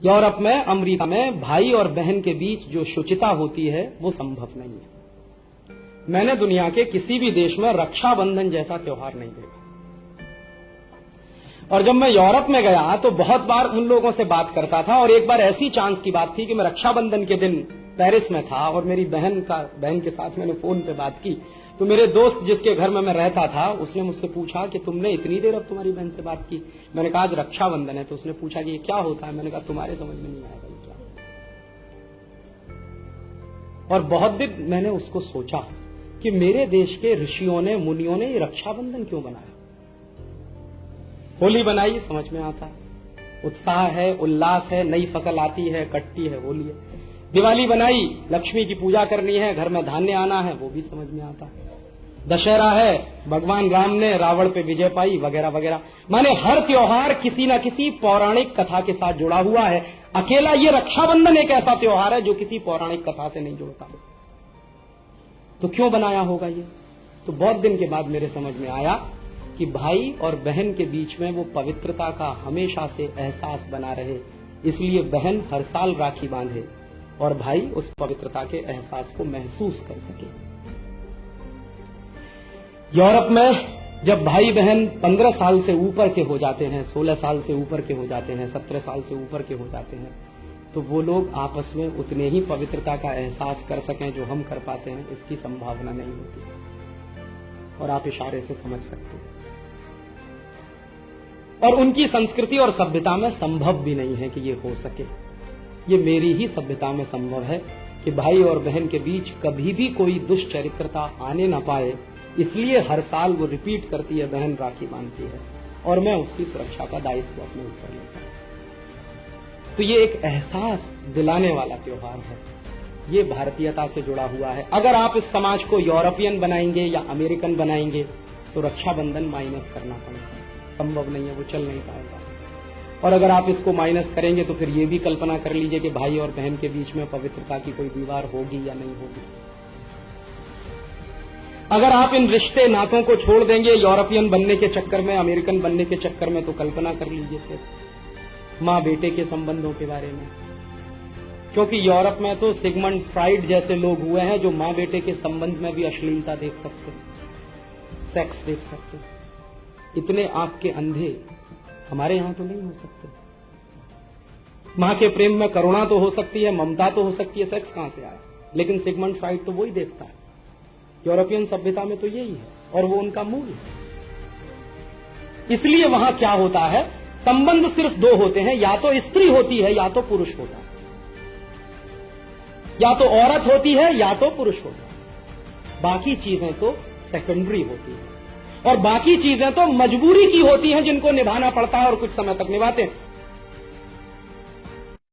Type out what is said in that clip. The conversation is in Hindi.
यूरोप में, अमेरिका में भाई और बहन के बीच जो शुचिता होती है वो संभव नहीं है। मैंने दुनिया के किसी भी देश में रक्षाबंधन जैसा त्योहार नहीं देखा। और जब मैं यूरोप में गया तो बहुत बार उन लोगों से बात करता था, और एक बार ऐसी चांस की बात थी कि मैं रक्षाबंधन के दिन पेरिस में था और मेरी बहन के साथ मैंने फोन पे बात की, तो मेरे दोस्त जिसके घर में मैं रहता था उसने मुझसे पूछा कि तुमने इतनी देर अब तुम्हारी बहन से बात की। मैंने कहा आज रक्षाबंधन है। तो उसने पूछा कि ये क्या होता है। मैंने कहा तुम्हारे समझ में नहीं आएगा ये क्या। और बहुत दिन मैंने उसको सोचा कि मेरे देश के ऋषियों ने, मुनियों ने ये रक्षाबंधन क्यों बनाया। होली बनाई, समझ में आता है, उत्साह है, उल्लास है, नई फसल आती है, कटती है, होली है। दिवाली बनाई, लक्ष्मी की पूजा करनी है, घर में धान्य आना है, वो भी समझ में आता है। दशहरा है, भगवान राम ने रावण पे विजय पाई, वगैरह वगैरह। माने हर त्योहार किसी न किसी पौराणिक कथा के साथ जुड़ा हुआ है। अकेला ये रक्षाबंधन एक ऐसा त्योहार है जो किसी पौराणिक कथा से नहीं जुड़ता। तो क्यों बनाया होगा ये। तो बहुत दिन के बाद मेरे समझ में आया कि भाई और बहन के बीच में वो पवित्रता का हमेशा से एहसास बना रहे, इसलिए बहन हर साल राखी बांधे और भाई उस पवित्रता के एहसास को महसूस कर सके। यूरोप में जब भाई बहन 15 साल से ऊपर के हो जाते हैं, 16 साल से ऊपर के हो जाते हैं, 17 साल से ऊपर के हो जाते हैं, तो वो लोग आपस में उतने ही पवित्रता का एहसास कर सकें जो हम कर पाते हैं, इसकी संभावना नहीं होती। और आप इशारे से समझ सकते हैं। और उनकी संस्कृति और सभ्यता में संभव भी नहीं है कि ये हो सके। ये मेरी ही सभ्यता में संभव है कि भाई और बहन के बीच कभी भी कोई दुष्चरित्रता आने ना पाए, इसलिए हर साल वो रिपीट करती है, बहन राखी बांधती है और मैं उसकी सुरक्षा का दायित्व अपने ऊपर लेता हूं। तो ये एक एहसास दिलाने वाला त्योहार है, ये भारतीयता से जुड़ा हुआ है। अगर आप इस समाज को यूरोपियन बनाएंगे या अमेरिकन बनाएंगे तो रक्षाबंधन माइनस करना पड़ेगा, संभव नहीं है, वो चल नहीं पाएगा। और अगर आप इसको माइनस करेंगे तो फिर ये भी कल्पना कर लीजिए कि भाई और बहन के बीच में पवित्रता की कोई दीवार होगी या नहीं होगी। अगर आप इन रिश्ते नातों को छोड़ देंगे यूरोपियन बनने के चक्कर में, अमेरिकन बनने के चक्कर में, तो कल्पना कर लीजिए फिर मां बेटे के संबंधों के बारे में। क्योंकि यूरोप में तो सिगमंड फ्राइड जैसे लोग हुए हैं जो मां बेटे के संबंध में भी अश्लीलता देख सकते हैं, सेक्स देख सकते हैं। इतने आंख के अंधे हमारे यहां तो नहीं हो सकते। मां के प्रेम में करुणा तो हो सकती है, ममता तो हो सकती है, सेक्स कहां से आया। लेकिन सिगमंड फ्राइड तो वही देखता है। यूरोपियन सभ्यता में तो यही है और वो उनका मूल है। इसलिए वहां क्या होता है, संबंध सिर्फ दो होते हैं, या तो स्त्री होती है या तो पुरुष होता है, या तो औरत होती है या तो पुरुष होता है। बाकी चीजें तो सेकेंडरी होती है और बाकी चीजें तो मजबूरी की होती हैं जिनको निभाना पड़ता है और कुछ समय तक निभाते हैं।